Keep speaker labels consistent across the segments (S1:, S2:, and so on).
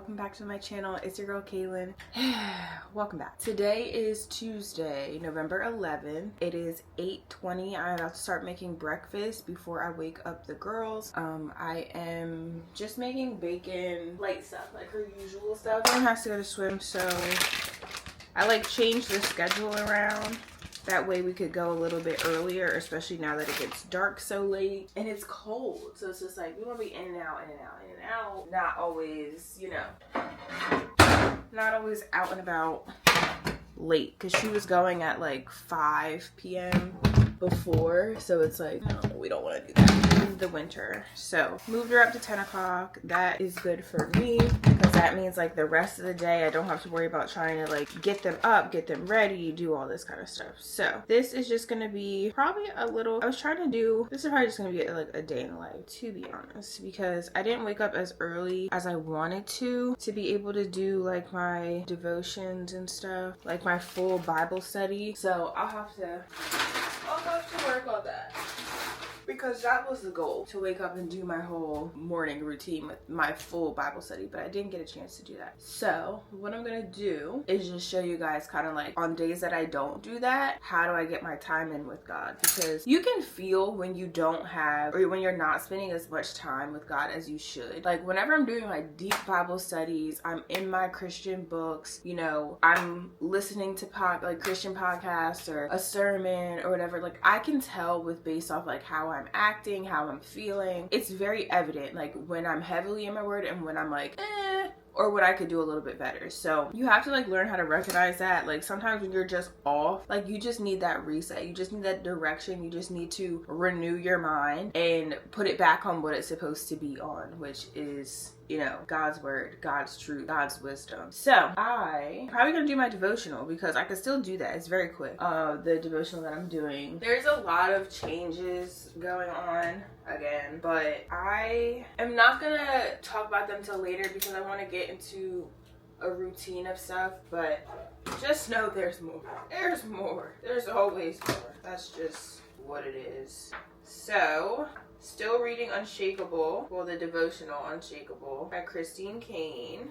S1: welcome back to my channel. It's your girl Kaylin. Welcome back. Today is Tuesday, November 11th. It is 8:20. I'm about to start making breakfast before I wake up the girls. I am just making bacon, light stuff, like her usual stuff. One has to go to swim, so I like changed the schedule around. That way we could go a little bit earlier, especially now that it gets dark so late and it's cold. So it's just like we want to be in and out, in and out, in and out. Not always, not always out and about late. Because she was going at like 5 p.m. before. So it's like, no, we don't want to do that in the winter. So moved her up to 10 o'clock. That is good for me. Because that means like the rest of the day I don't have to worry about trying to like get them up, get them ready, do all this kind of stuff. So this is just gonna be probably this is probably just gonna be like a day in the life, to be honest, because I didn't wake up as early as I wanted to be able to do like my devotions and stuff, like my full Bible study. So I'll have to work on that. Because that was the goal, to wake up and do my whole morning routine with my full Bible study, but I didn't get a chance to do that. So what I'm gonna do is just show you guys kind of like on days that I don't do that, how do I get my time in with God? Because you can feel when you don't have, or when you're not spending as much time with God as you should. Like whenever I'm doing my deep Bible studies, I'm in my Christian books, I'm listening to Christian podcasts or a sermon or whatever, like I can tell based off like how I'm acting, how I'm feeling. It's very evident like when I'm heavily in my word and when I'm like or what I could do a little bit better. So you have to like learn how to recognize that. Like sometimes when you're just off, like you just need that reset, you just need that direction, you just need to renew your mind and put it back on what it's supposed to be on, which is God's word, God's truth, God's wisdom. So I'm probably gonna do my devotional because I can still do that. It's very quick. The devotional that I'm doing, there's a lot of changes going on again, but I am not gonna talk about them till later because I want to get into a routine of stuff. But just know there's more. There's more. There's always more. That's just what it is. So still reading Unshakable, the devotional Unshakable by Christine Kane.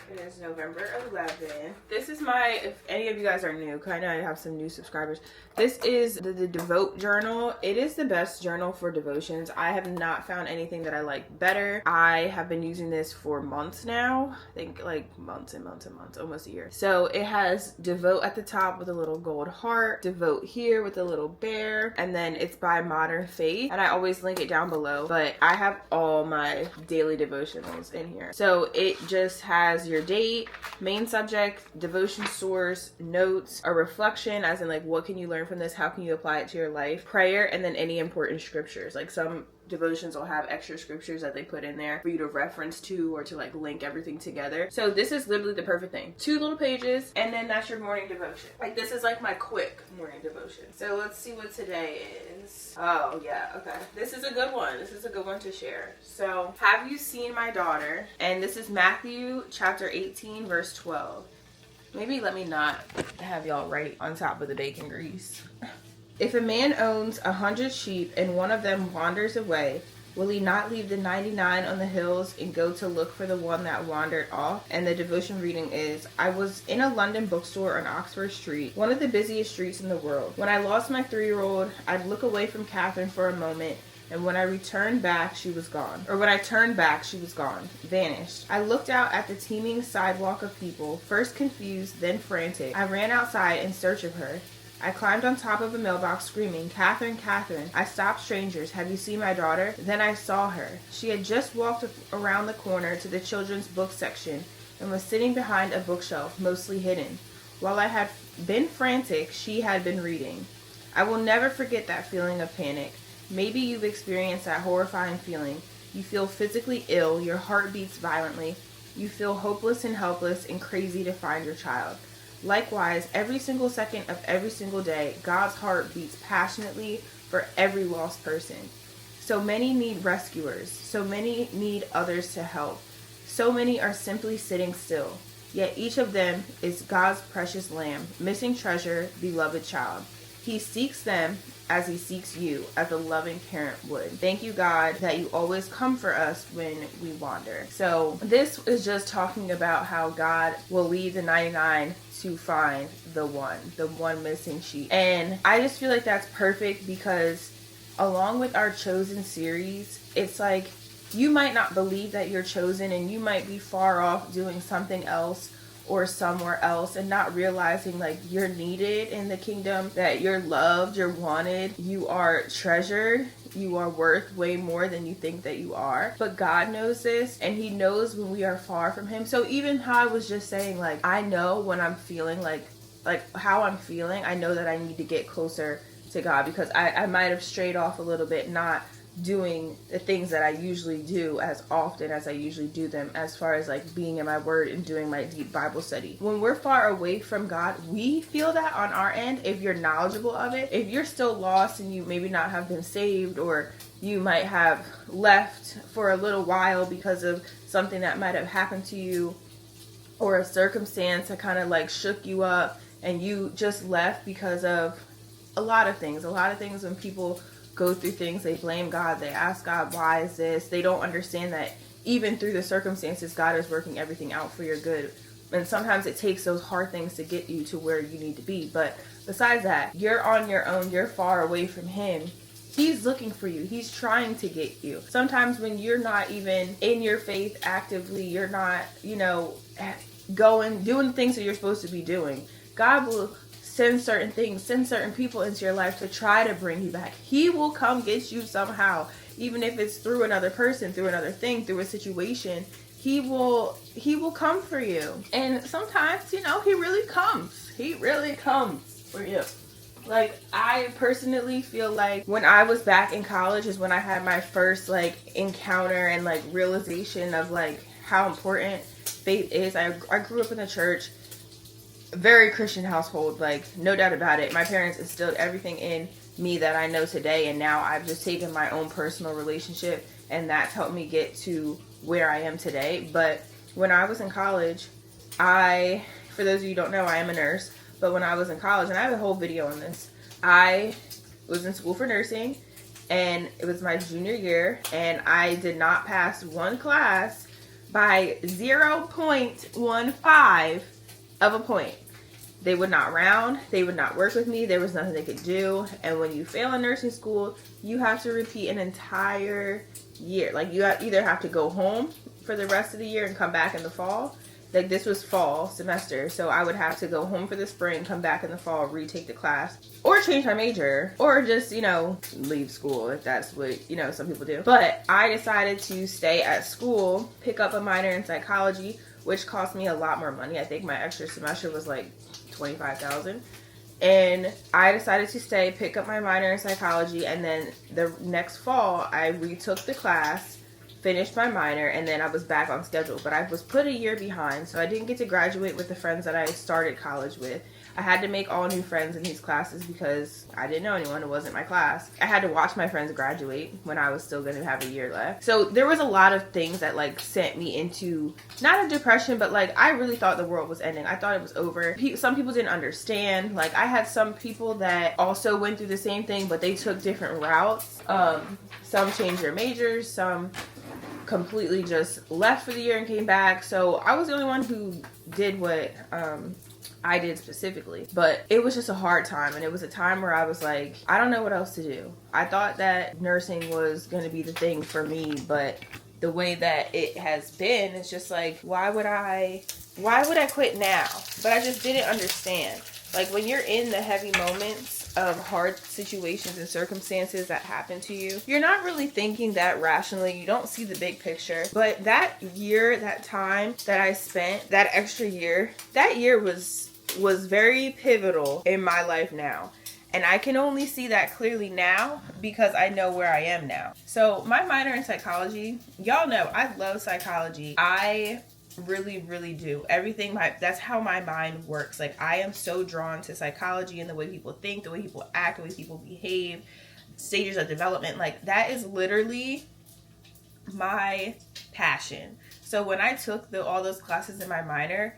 S1: It is November 11th. This is if any of you guys are new, because I know I have some new subscribers. This is the Devote Journal. It is the best journal for devotions. I have not found anything that I like better. I have been using this for months now. I think like months and months and months, almost a year. So it has Devote at the top with a little gold heart, Devote here with a little bear, and then it's by Modern Faith. And I always link it down below, but I have all my daily devotionals in here. So it just has your date, main subject, devotion source, notes, a reflection as in like what can you learn from this, how can you apply it to your life, prayer, and then any important scriptures. Like some devotions will have extra scriptures that they put in there for you to reference to or to like link everything together. So this is literally the perfect thing. 2 little pages and then that's your morning devotion. Like this is like my quick morning devotion. So let's see what today is. Oh yeah, okay. This is a good one. This is a good one to share. So, have you seen my daughter? And this is Matthew chapter 18 verse 12. Maybe let me not have y'all right on top of the bacon grease. If a man owns 100 sheep and one of them wanders away, will he not leave the 99 on the hills and go to look for the one that wandered off? And the devotion reading is, I was in a London bookstore on Oxford Street, one of the busiest streets in the world. When I lost my 3-year-old, I'd look away from Catherine for a moment, and when I turned back, she was gone, vanished. I looked out at the teeming sidewalk of people, first confused, then frantic. I ran outside in search of her. I climbed on top of a mailbox screaming, Catherine, Catherine. I stopped strangers. Have you seen my daughter? Then I saw her. She had just walked around the corner to the children's book section and was sitting behind a bookshelf, mostly hidden. While I had been frantic, she had been reading. I will never forget that feeling of panic. Maybe you've experienced that horrifying feeling. You feel physically ill, your heart beats violently. You feel hopeless and helpless and crazy to find your child. Likewise, every single second of every single day, God's heart beats passionately for every lost person. So many need rescuers. So many need others to help. So many are simply sitting still. Yet each of them is God's precious lamb, missing treasure, beloved child. He seeks them as he seeks you, as a loving parent would. Thank you, God, that you always come for us when we wander. So this is just talking about how God will leave the 99 to find the one missing sheep. And I just feel like that's perfect, because along with our chosen series, it's like you might not believe that you're chosen, and you might be far off doing something else or somewhere else and not realizing like you're needed in the kingdom, that you're loved, you're wanted, you are treasured, you are worth way more than you think that you are. But God knows this, and he knows when we are far from him. So even how I was just saying, like, I know when I'm feeling like how I'm feeling, I know that I need to get closer to God, because I might have strayed off a little bit, not doing the things that I usually do as often as I usually do them, as far as like being in my word and doing my deep Bible study. When we're far away from God, we feel that on our end. If you're knowledgeable of it, if you're still lost and you maybe not have been saved, or you might have left for a little while because of something that might have happened to you, or a circumstance that kind of like shook you up, and you just left because of a lot of things. When people go through things, they blame God, they ask God, why is this? They don't understand that even through the circumstances, God is working everything out for your good. And sometimes it takes those hard things to get you to where you need to be. But besides that, you're on your own, you're far away from him. He's looking for you. He's trying to get you. Sometimes when you're not even in your faith actively, you're not, doing things that you're supposed to be doing, God will send certain things, send certain people into your life to try to bring you back. He will come get you somehow, even if it's through another person, through another thing, through a situation. He will come for you. And sometimes, he really comes. He really comes for you. Like, I personally feel like when I was back in college is when I had my first like encounter and like realization of like how important faith is. I grew up in the church, very Christian household, like no doubt about it. My parents instilled everything in me that I know today, and now I've just taken my own personal relationship, and that's helped me get to where I am today. But when I was in college, for those of you who don't know, I am a nurse. But when I was in college, and I have a whole video on this, I was in school for nursing, and it was my junior year, and I did not pass one class by 0.15 of a point. They would not round, they would not work with me, there was nothing they could do. And when you fail in nursing school, you have to repeat an entire year. Like, you either have to go home for the rest of the year and come back in the fall. Like, this was fall semester, so I would have to go home for the spring, come back in the fall, retake the class, or change my major, or just, leave school if that's what, some people do. But I decided to stay at school, pick up a minor in psychology, which cost me a lot more money. I think my extra semester was like $25,000. And I decided to stay, pick up my minor in psychology, and then the next fall I retook the class, finished my minor, and then I was back on schedule. But I was put a year behind, so I didn't get to graduate with the friends that I started college with. I had to make all new friends in these classes because I didn't know anyone. It wasn't my class. I had to watch my friends graduate when I was still going to have a year left. So there was a lot of things that like sent me into not a depression, but like I really thought the world was ending. I thought it was over. Some people didn't understand. Like, I had some people that also went through the same thing, but they took different routes. Some changed their majors. Some completely just left for the year and came back. So I was the only one who did what I did specifically. But it was just a hard time, and it was a time where I was like, I don't know what else to do. I thought that nursing was going to be the thing for me, but the way that it has been, it's just like, why would I quit now? But I just didn't understand. Like, when you're in the heavy moments of hard situations and circumstances that happen to you, you're not really thinking that rationally. You don't see the big picture. But that year, that time that I spent, that extra year, that year was very pivotal in my life now. And I can only see that clearly now because I know where I am now. So my minor in psychology, y'all know I love psychology. I really, really do. That's how my mind works. Like, I am so drawn to psychology and the way people think, the way people act, the way people behave, stages of development. Like, that is literally my passion. So when I took all those classes in my minor,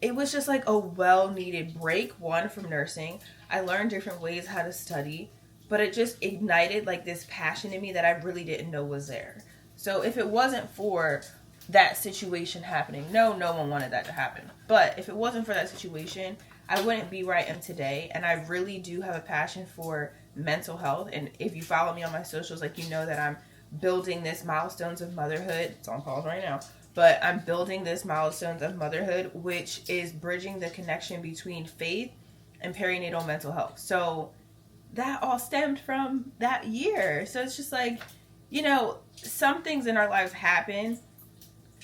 S1: it was just like a well-needed break, one, from nursing. I learned different ways how to study, but it just ignited like this passion in me that I really didn't know was there. So if it wasn't for that situation happening, no one wanted that to happen, but if it wasn't for that situation, I wouldn't be where I am today. And I really do have a passion for mental health. And if you follow me on my socials, like, you know that I'm building this milestones of motherhood. It's on pause right now, but I'm building this milestones of motherhood, which is bridging the connection between faith and perinatal mental health. So that all stemmed from that year. So it's just like, you know, some things in our lives happen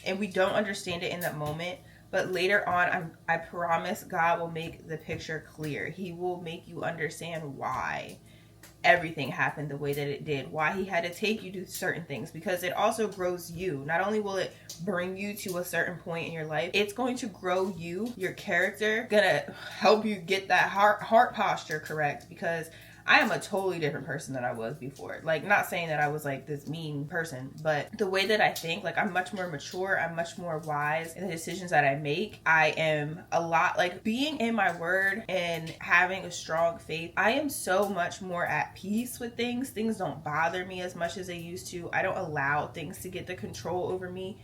S1: and we don't understand it in that moment, but later on, I promise God will make the picture clear. He will make you understand why everything happened the way that it did, why he had to take you to certain things, because it also grows you. Not only will it bring you to a certain point in your life, it's going to grow you, your character, gonna help you get that heart posture correct, because I am a totally different person than I was before. Like, not saying that I was like this mean person, but the way that I think, like, I'm much more mature, I'm much more wise in the decisions that I make. I am a lot, like, being in my word and having a strong faith, I am so much more at peace with things. Things don't bother me as much as they used to. I don't allow things to get the control over me.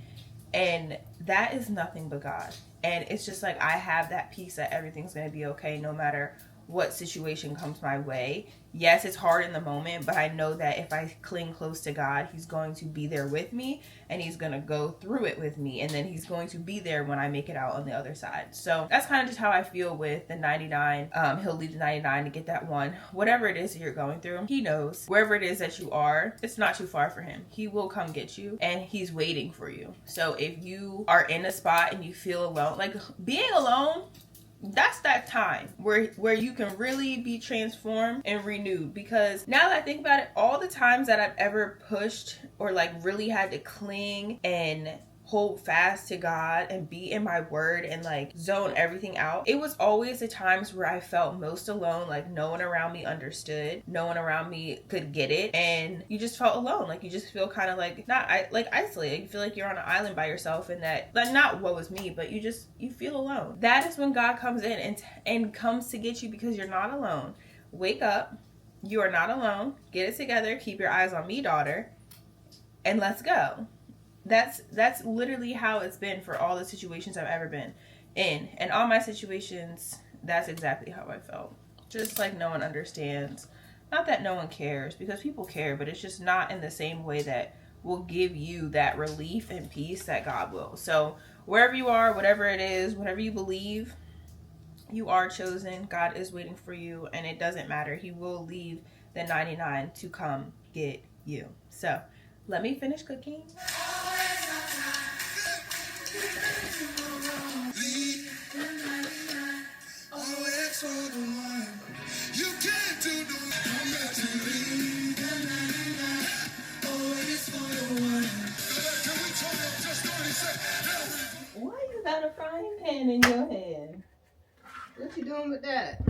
S1: And that is nothing but God. And it's just like, I have that peace that everything's going to be okay no matter what situation comes my way. Yes, it's hard in the moment, but I know that if I cling close to God, he's going to be there with me and he's going to go through it with me. And then he's going to be there when I make it out on the other side. So that's kind of just how I feel with the 99. He'll leave the 99 to get that one. Whatever it is that you're going through, he knows. Wherever it is that you are, it's not too far for him. He will come get you and he's waiting for you. So if you are in a spot and you feel alone, like, being alone, that's that time where you can really be transformed and renewed. Because now that I think about it, all the times that I've ever pushed or like really had to cling and hold fast to God and be in my word and like zone everything out, it was always the times where I felt most alone. Like, no one around me understood, no one around me could get it, and you just felt alone. Like, you just feel kind of like isolated. You feel like you're on an island by yourself, and that, like, not what was me, but you feel alone. That is when God comes in and comes to get you, because you're not alone. Wake up, you are not alone. Get it together, keep your eyes on me, daughter, and let's go. That's literally how it's been for all the situations I've ever been in. And all my situations, that's exactly how I felt. Just like, no one understands. Not that no one cares, because people care, but it's just not in the same way that will give you that relief and peace that God will. So wherever you are, whatever it is, whatever you believe, you are chosen. God is waiting for you, and it doesn't matter. He will leave the 99 to come get you. So let me finish cooking. Why you got a frying pan in your hand? What you doing with that?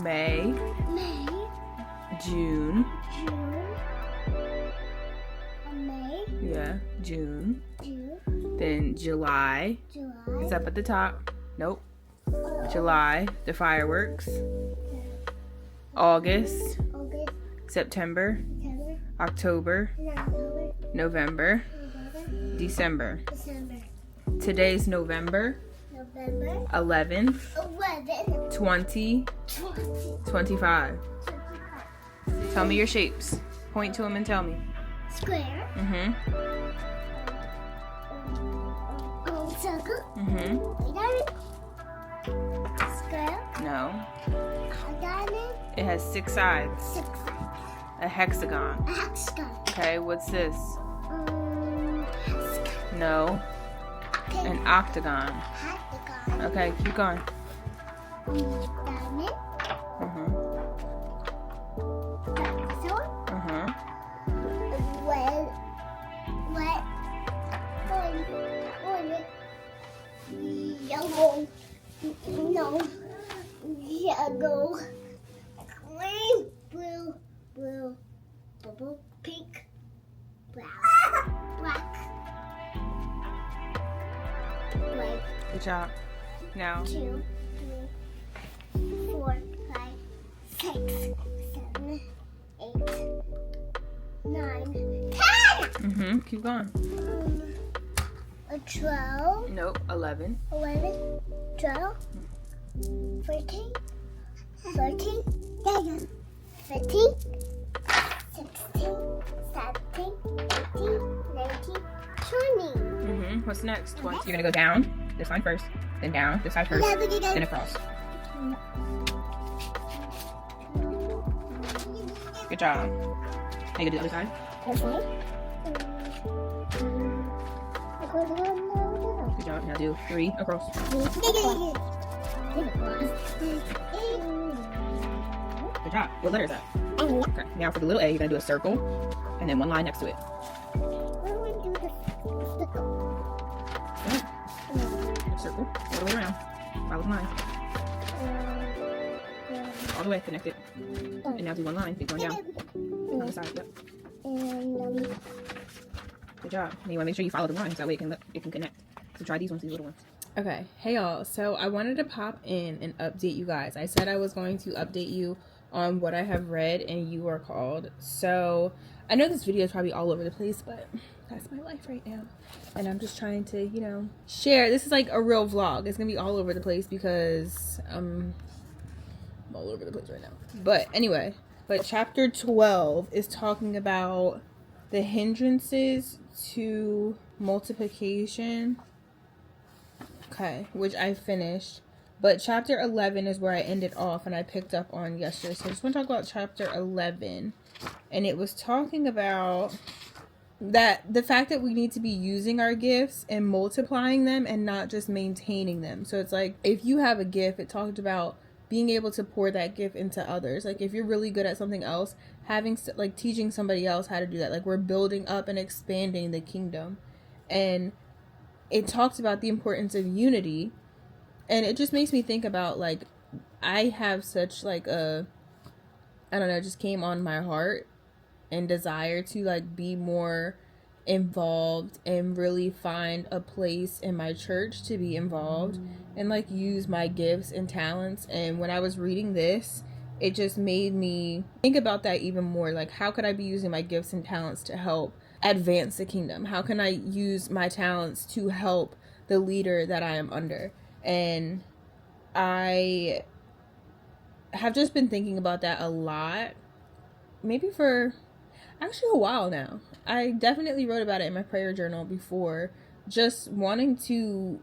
S1: May, June,
S2: May,
S1: yeah, June,
S2: June,
S1: then July,
S2: July,
S1: It's up at the top. Nope. July, the fireworks. August. September. October. November. December. Today's November 11th, 20, 25. Tell me your shapes. Point to them and tell me.
S2: Square. Circle. Square.
S1: No.
S2: Diamond.
S1: It has 6 sides.
S2: 6 sides.
S1: A hexagon.
S2: A hexagon.
S1: Okay, what's this?
S2: Hexagon.
S1: No.
S2: Okay.
S1: An octagon.
S2: Hexagon.
S1: Okay, keep going.
S2: Diamond. Dinosaur. Red. Yellow. No. Yellow. Green. Blue. Purple. Pink. Black. White.
S1: Good job. Now.
S2: 2, 3, 4, 5, 6, 7, 8, 9, 10.
S1: Keep going.
S2: 12,
S1: Nope. 11.
S2: 11, 12, 13, 14, 15, 16, 17, 18, 19, 20.
S1: What's next? 20. You're gonna go down this line first, then down this side first, then across. Good job. Now you gonna do the other side.
S2: Okay.
S1: Good job. Now do 3 across. Good job. What letter is that? Okay. Now for the little A, you're gonna do a circle, and then 1 line next to it. Circle all the way around. Follow the line. All the way, connect it. And now do 1 line. Keep going down. On the side. Yep. Good job. And you want to make sure you follow the lines. That way it can connect. So try these little ones. Okay. Hey y'all. So I wanted to pop in and update you guys. I said I was going to update you on what I have read and You Are Called. So I know this video is probably all over the place, but that's my life right now. And I'm just trying to, share. This is like a real vlog. It's going to be all over the place because I'm all over the place right now. But anyway, chapter 12 is talking about the hindrances to multiplication. Okay, which I finished. But chapter 11 is where I ended off and I picked up on yesterday. So I just want to talk about chapter 11. And it was talking about the fact that we need to be using our gifts and multiplying them and not just maintaining them. So it's like, if you have a gift, it talked about being able to pour that gift into others. Like if you're really good at something else, teaching somebody else how to do that. Like we're building up and expanding the kingdom. And it talks about the importance of unity. And it just makes me think about, like, I have such, like, just came on my heart and desire to, like, be more involved and really find a place in my church to be involved and, like, use my gifts and talents. And when I was reading this, it just made me think about that even more. Like, how could I be using my gifts and talents to help advance the kingdom? How can I use my talents to help the leader that I am under? And I have just been thinking about that a lot, maybe for actually a while now. I definitely wrote about it in my prayer journal before, just wanting to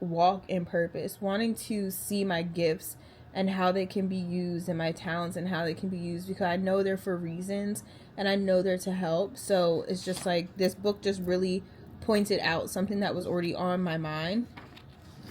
S1: walk in purpose, wanting to see my gifts and how they can be used and my talents and how they can be used, because I know they're for reasons and I know they're to help. So it's just like this book just really pointed out something that was already on my mind.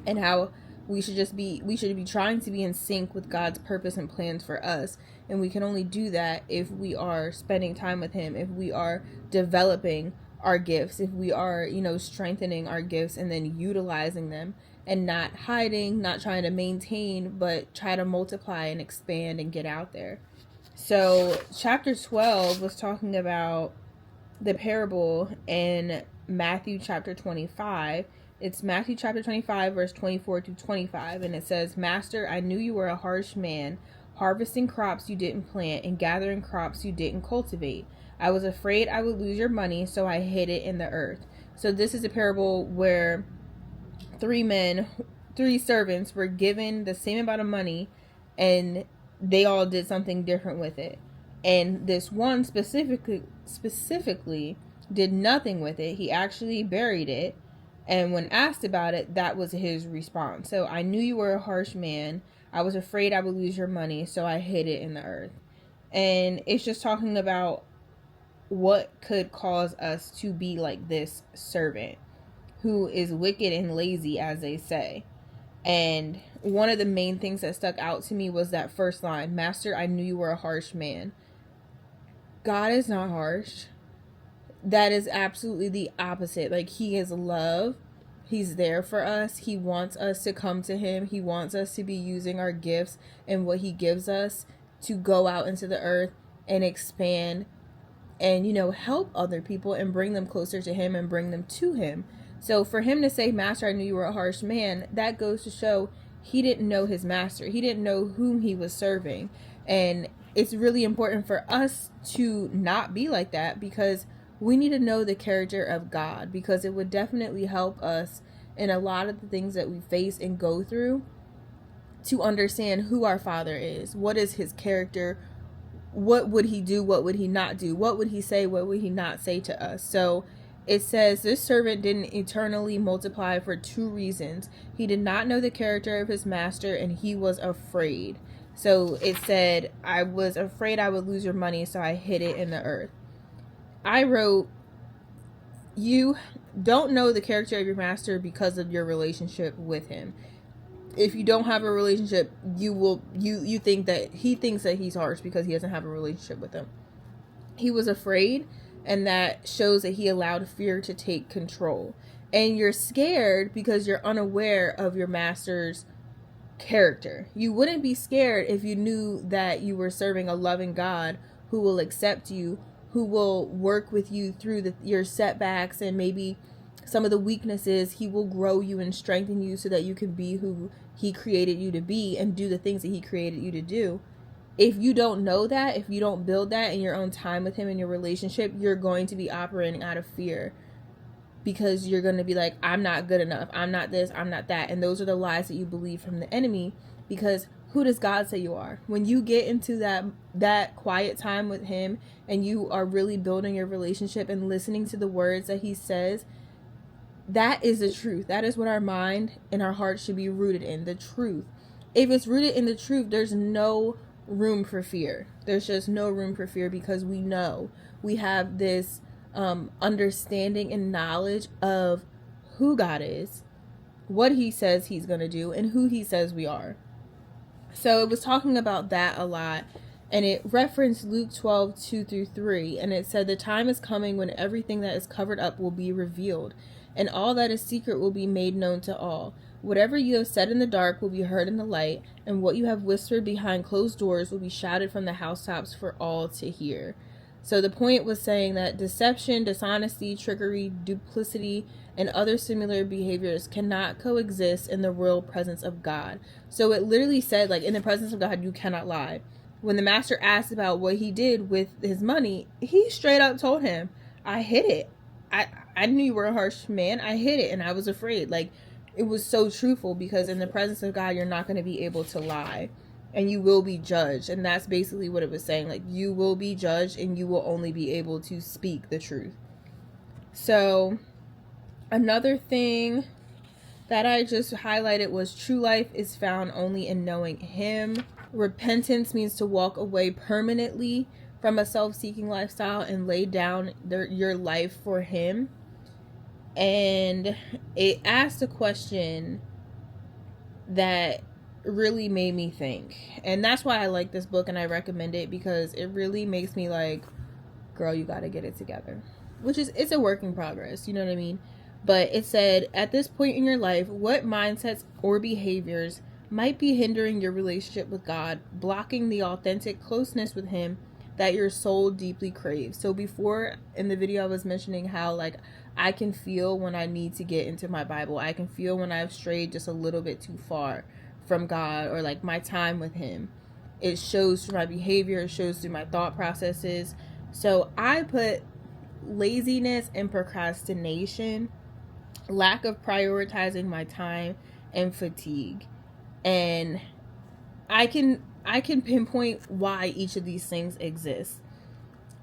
S1: And how we should be trying to be in sync with God's purpose and plans for us. And we can only do that if we are spending time with Him, if we are developing our gifts, if we are, strengthening our gifts and then utilizing them and not hiding, not trying to maintain, but try to multiply and expand and get out there. So chapter 12 was talking about the parable in Matthew chapter 25. It's Matthew chapter 25, verse 24 to 25. And it says, Master, I knew you were a harsh man, harvesting crops you didn't plant and gathering crops you didn't cultivate. I was afraid I would lose your money, so I hid it in the earth. So this is a parable where three servants were given the same amount of money, and they all did something different with it. And this one specifically did nothing with it. He actually buried it. And when asked about it, that was his response. So I knew you were a harsh man. I was afraid I would lose your money, so I hid it in the earth. And it's just talking about what could cause us to be like this servant who is wicked and lazy, as they say. And one of the main things that stuck out to me was that first line, Master, I knew you were a harsh man. God is not harsh. That is absolutely the opposite. Like, he is love. He's there for us. He wants us to come to him. He wants us to be using our gifts and what he gives us to go out into the earth and expand and, help other people and bring them closer to him and bring them to him. So for him to say, Master, I knew you were a harsh man, that goes to show he didn't know his master. He didn't know whom he was serving. And it's really important for us to not be like that, because we need to know the character of God, because it would definitely help us in a lot of the things that we face and go through to understand who our Father is. What is his character? What would he do? What would he not do? What would he say? What would he not say to us? So it says, this servant didn't eternally multiply for two reasons. He did not know the character of his master, and he was afraid. So it said, I was afraid I would lose your money, so I hid it in the earth. I wrote, you don't know the character of your master because of your relationship with him. If you don't have a relationship, you think that he thinks that he's harsh because he doesn't have a relationship with him. He was afraid, and that shows that he allowed fear to take control. And you're scared because you're unaware of your master's character. You wouldn't be scared if you knew that you were serving a loving God who will accept you, who will work with you through your setbacks and maybe some of the weaknesses. He will grow you and strengthen you so that you can be who he created you to be and do the things that he created you to do. If you don't know that, if you don't build that in your own time with him in your relationship, you're going to be operating out of fear, because you're going to be like, I'm not good enough. I'm not this. I'm not that. And those are the lies that you believe from the enemy, because who does God say you are? When you get into that quiet time with him and you are really building your relationship and listening to the words that he says, that is the truth. That is what our mind and our heart should be rooted in, the truth. If it's rooted in the truth, there's no room for fear. There's just no room for fear, because we know we have this understanding and knowledge of who God is, what he says he's going to do, and who he says we are. So it was talking about that a lot, and it referenced Luke 12:2-3, and it said, the time is coming when everything that is covered up will be revealed, and all that is secret will be made known to all. Whatever you have said in the dark will be heard in the light, and what you have whispered behind closed doors will be shouted from the housetops for all to hear. So the point was saying that deception, dishonesty, trickery, duplicity, and other similar behaviors cannot coexist in the real presence of God. So it literally said, like, in the presence of God, you cannot lie. When the master asked about what he did with his money, he straight up told him, I hid it. I knew you were a harsh man. I hid it, and I was afraid. Like, it was so truthful, because in the presence of God, you're not going to be able to lie. And you will be judged. And that's basically what it was saying. Like, you will be judged, and you will only be able to speak the truth. So another thing that I just highlighted was true life is found only in knowing him. Repentance means to walk away permanently from a self-seeking lifestyle and lay down your life for him. And it asked a question that really made me think, and that's why I like this book and I recommend it, because it really makes me like, girl, you got to get it together, which is, it's a work in progress, you know what I mean? But it said, at this point in your life, what mindsets or behaviors might be hindering your relationship with God, blocking the authentic closeness with him that your soul deeply craves? So before in the video I was mentioning how, like, I can feel when I need to get into my Bible. I can feel when I've strayed just a little bit too far from God or like my time with him. It shows through my behavior. It shows through my thought processes. So I put laziness and procrastination, lack of prioritizing my time, and fatigue. And I can pinpoint why each of these things exist.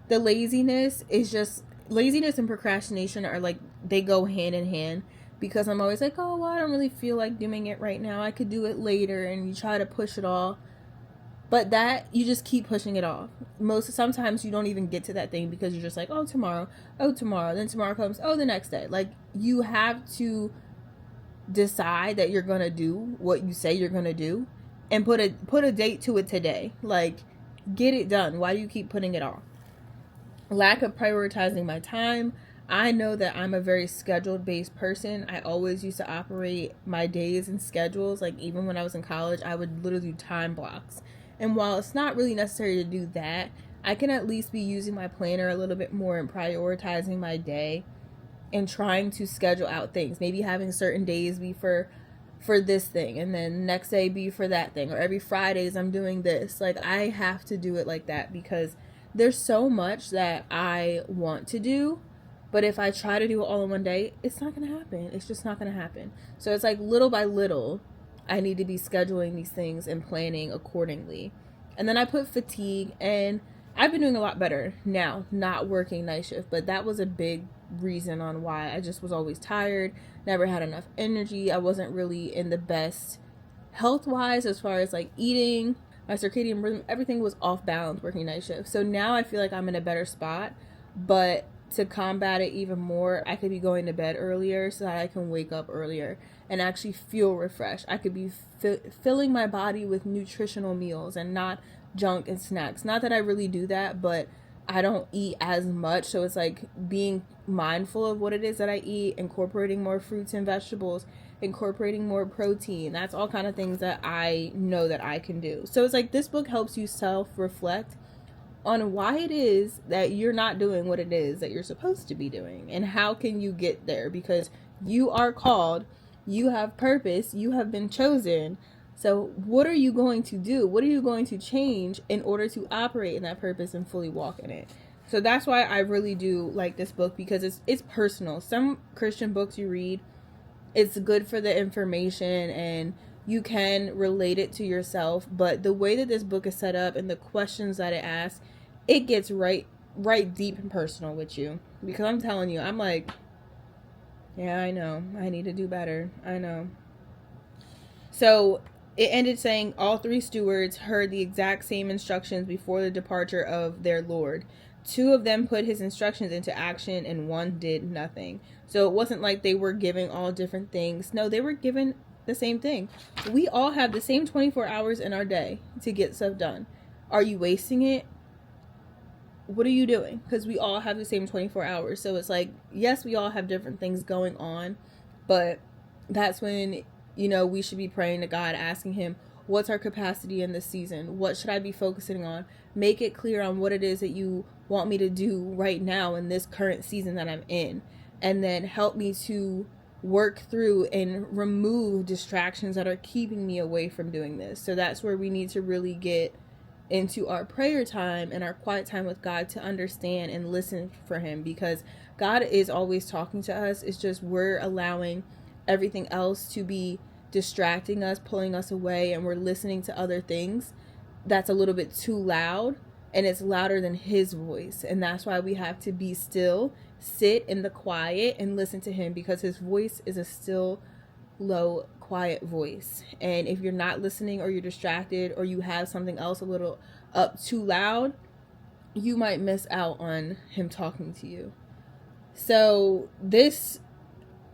S1: The laziness and procrastination are like, they go hand in hand, because I'm always like, oh, well, I don't really feel like doing it right now. I could do it later, and you try to push it off. But that, you just keep pushing it off. Sometimes you don't even get to that thing because you're just like, oh, tomorrow. Then tomorrow comes, oh, the next day. Like, you have to decide that you're going to do what you say you're going to do and put a date to it today. Like, get it done. Why do you keep putting it off? Lack of prioritizing my time. I know that I'm a very scheduled based person. I always used to operate my days in schedules. Like, even when I was in college, I would literally do time blocks. And while it's not really necessary to do that, I can at least be using my planner a little bit more and prioritizing my day and trying to schedule out things. Maybe having certain days be for this thing, and then next day be for that thing, or every Fridays I'm doing this. Like, I have to do it like that because there's so much that I want to do, but if I try to do it all in one day, it's not going to happen. It's just not going to happen. So it's like, little by little, I need to be scheduling these things and planning accordingly. And then I put fatigue, and I've been doing a lot better now, not working night shift, but that was a big reason on why. I just was always tired, never had enough energy. I wasn't really in the best health-wise as far as like eating. My circadian rhythm, everything was off balance working night shift. So now I feel like I'm in a better spot, but to combat it even more, I could be going to bed earlier so that I can wake up earlier and actually feel refreshed. I could be filling my body with nutritional meals and not junk and snacks. Not that I really do that, but I don't eat as much. So it's like being mindful of what it is that I eat, incorporating more fruits and vegetables, incorporating more protein. That's all kind of things that I know that I can do. So it's like, this book helps you self-reflect on why it is that you're not doing what it is that you're supposed to be doing, and how can you get there, because you are called, you have purpose, you have been chosen. So what are you going to do? What are you going to change in order to operate in that purpose and fully walk in it? So that's why I really do like this book, because it's personal. Some Christian books you read, it's good for the information and you can relate it to yourself, but the way that this book is set up and the questions that it asks, it gets right deep and personal with you. Because I'm telling you, I'm like, yeah, I know, I need to do better. I know. So it ended saying, all three stewards heard the exact same instructions before the departure of their Lord. 2 of them put his instructions into action, and 1 did nothing. So it wasn't like they were giving all different things. No, they were given the same thing. We all have the same 24 hours in our day to get stuff done. Are you wasting it? What are you doing? Because we all have the same 24 hours. So it's like, yes, we all have different things going on, but that's when, we should be praying to God, asking him, what's our capacity in this season? What should I be focusing on? Make it clear on what it is that you want me to do right now in this current season that I'm in. And then help me to work through and remove distractions that are keeping me away from doing this. So that's where we need to really get into our prayer time and our quiet time with God to understand and listen for him, because God is always talking to us. It's just we're allowing everything else to be distracting us, pulling us away, and we're listening to other things that's a little bit too loud, and it's louder than his voice. And that's why we have to be still, sit in the quiet and listen to him, because his voice is a still, low, quiet voice. And if you're not listening, or you're distracted, or you have something else a little up too loud, you might miss out on him talking to you. So this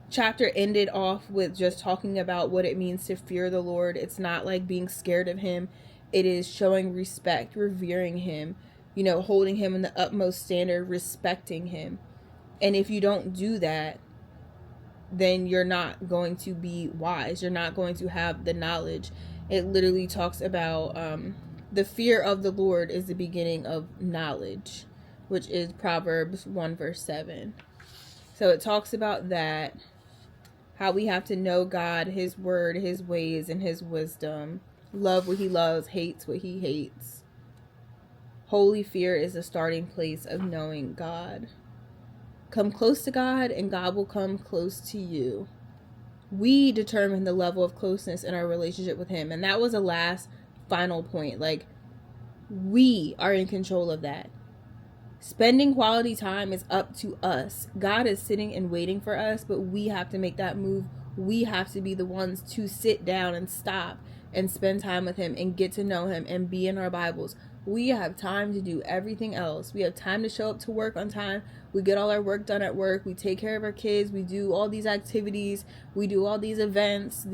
S1: chapter ended off with just talking about what it means to fear the Lord. It's not like being scared of him. It is showing respect, revering him, holding him in the utmost standard, respecting him. And if you don't do that, then you're not going to be wise. You're not going to have the knowledge. It literally talks about the fear of the Lord is the beginning of knowledge, which is Proverbs 1 verse 7. So it talks about that, how we have to know God, his word, his ways, and his wisdom. Love what he loves, hates what he hates. Holy fear is the starting place of knowing God. Come close to God and God will come close to you. We determine the level of closeness in our relationship with him. And that was a last final point. Like, we are in control of that. Spending quality time is up to us. God is sitting and waiting for us, but we have to make that move. We have to be the ones to sit down and stop and spend time with him and get to know him and be in our Bibles. We have time to do everything else. We have time to show up to work on time. We get all our work done at work. We take care of our kids. We do all these activities. We do all these events,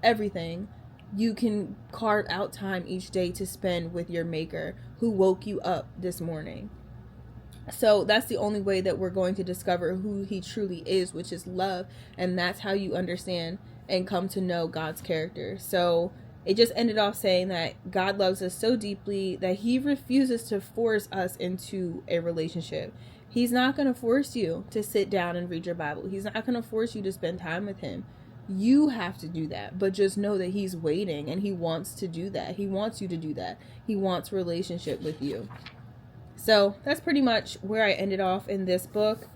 S1: everything. You can carve out time each day to spend with your maker who woke you up this morning. So that's the only way that we're going to discover who he truly is, which is love. And that's how you understand and come to know God's character. So it just ended off saying that God loves us so deeply that he refuses to force us into a relationship. He's not going to force you to sit down and read your Bible. He's not going to force you to spend time with him. You have to do that, but just know that he's waiting and he wants to do that. He wants you to do that. He wants relationship with you. So that's pretty much where I ended off in this book.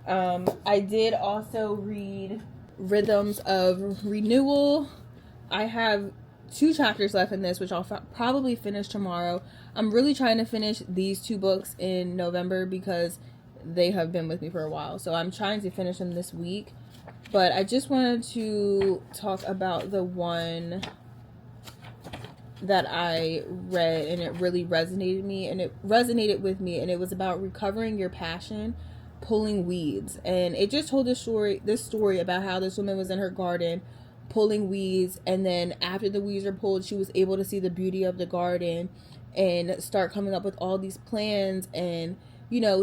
S1: I did also read Rhythms of Renewal. I have 2 chapters left in this, which I'll probably finish tomorrow. I'm really trying to finish these 2 books in November because they have been with me for a while. So I'm trying to finish them this week. But I just wanted to talk about the one that I read and it really resonated with me, and it was about recovering your passion, pulling weeds. And it just told this story about how this woman was in her garden pulling weeds, and then after the weeds are pulled, she was able to see the beauty of the garden and start coming up with all these plans, and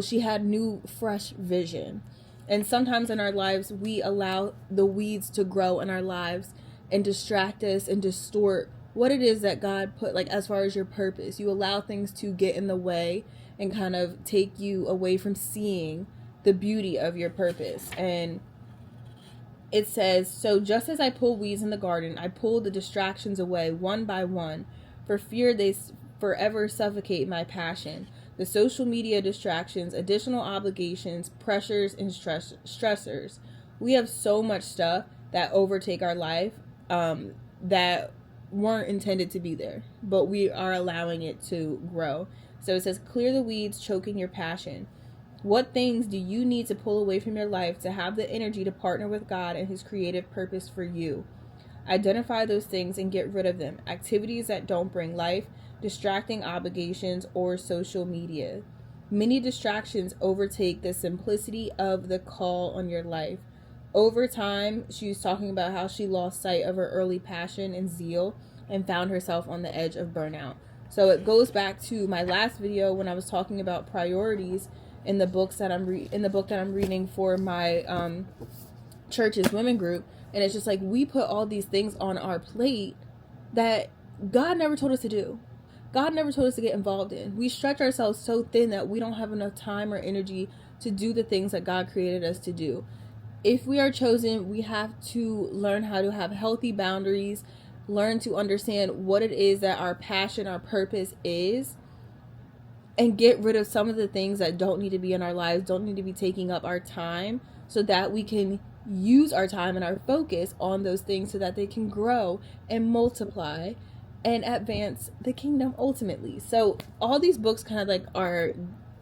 S1: she had new fresh vision. And sometimes in our lives we allow the weeds to grow in our lives and distract us and distort what it is that God put, like, as far as your purpose. You allow things to get in the way and kind of take you away from seeing the beauty of your purpose. And it says, so just as I pull weeds in the garden, I pull the distractions away one by one, for fear they forever suffocate my passion. The social media distractions, additional obligations, pressures, and stressors. We have so much stuff that overtake our life that weren't intended to be there, but we are allowing it to grow. So it says, clear the weeds choking your passion. What things do you need to pull away from your life to have the energy to partner with God and his creative purpose for you? Identify those things and get rid of them. Activities that don't bring life, distracting obligations, or social media. Many distractions overtake the simplicity of the call on your life. Over time, she was talking about how she lost sight of her early passion and zeal and found herself on the edge of burnout. So it goes back to my last video when I was talking about priorities in the books that in the book that I'm reading for my church's women group. And it's just like, we put all these things on our plate that God never told us to do. God never told us to get involved in. We stretch ourselves so thin that we don't have enough time or energy to do the things that God created us to do. If we are chosen, we have to learn how to have healthy boundaries, learn to understand what it is that our passion, our purpose is, and get rid of some of the things that don't need to be in our lives, don't need to be taking up our time, so that we can use our time and our focus on those things so that they can grow and multiply and advance the kingdom ultimately. So all these books kind of like are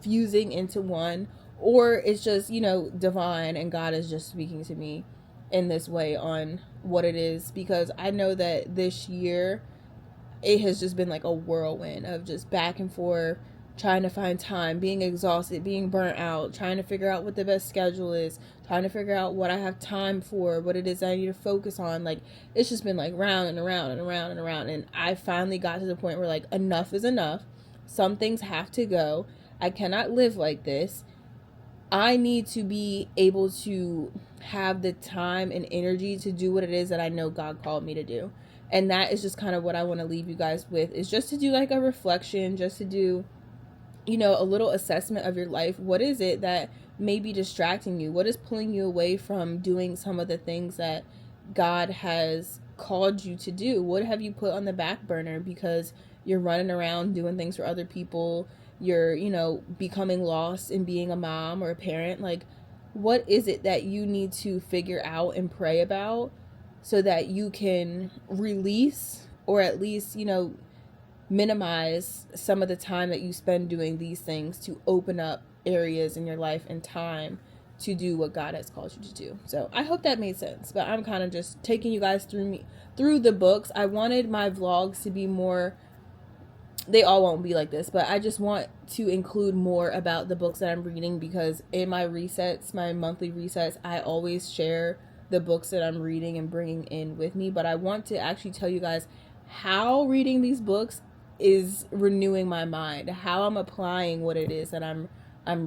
S1: fusing into one, or it's just, divine, and God is just speaking to me in this way on what it is, because I know that this year it has just been like a whirlwind of just back and forth, trying to find time, being exhausted, being burnt out, trying to figure out what the best schedule is, trying to figure out what I have time for, what it is I need to focus on. Like, it's just been like round and around and around and around. And I finally got to the point where, like, enough is enough. Some things have to go. I cannot live like this. I need to be able to have the time and energy to do what it is that I know God called me to do. And that is just kind of what I want to leave you guys with, is just to do like a reflection, just to do, a little assessment of your life. What is it that may be distracting you? What is pulling you away from doing some of the things that God has called you to do? What have you put on the back burner because you're running around doing things for other people? You're, you know, becoming lost in being a mom or a parent. Like, what is it that you need to figure out and pray about so that you can release, or at least, you know, minimize some of the time that you spend doing these things to open up areas in your life and time to do what God has called you to do? So I hope that made sense, but I'm kind of just taking you guys through the books. I wanted my vlogs to be more, they all won't be like this, but I just want to include more about the books that I'm reading, because in my resets, my monthly resets, I always share the books that I'm reading and bringing in with me. But I want to actually tell you guys how reading these books is renewing my mind, how I'm applying what it is that I'm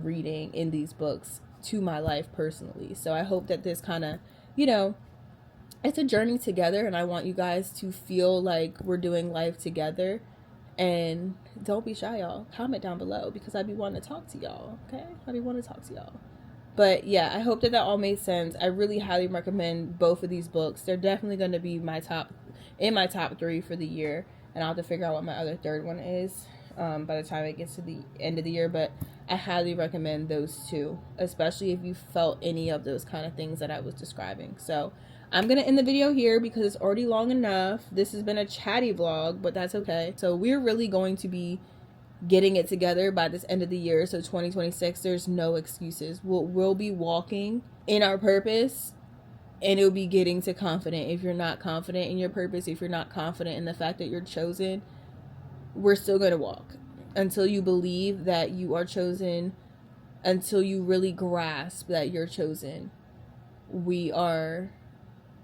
S1: reading in these books to my life personally. So I hope that this kind of, you know, it's a journey together, and I want you guys to feel like we're doing life together. And don't be shy, y'all. Comment down below, because I be wanting to talk to y'all, okay? I be wanting to talk to y'all. But yeah, I hope that all made sense. I really highly recommend both of these books. They're definitely going to be my top 3 for the year. And I'll have to figure out what my other third one is by the time it gets to the end of the year. But I highly recommend those two, especially if you felt any of those kind of things that I was describing. So I'm going to end the video here because it's already long enough. This has been a chatty vlog, but that's okay. So we're really going to be getting it together by this end of the year. So 2026, there's no excuses. We'll be walking in our purpose, and it'll be getting to confident. If you're not confident in your purpose, if you're not confident in the fact that you're chosen, we're still going to walk until you believe that you are chosen, until you really grasp that you're chosen. We are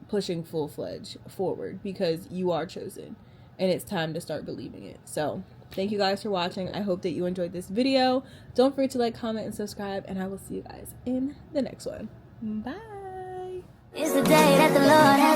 S1: pushing full-fledged forward because you are chosen, and it's time to start believing it. So thank you guys for watching. I hope that you enjoyed this video. Don't forget to like, comment, and subscribe, and I will see you guys in the next one. Bye.
S2: It's the day that the Lord has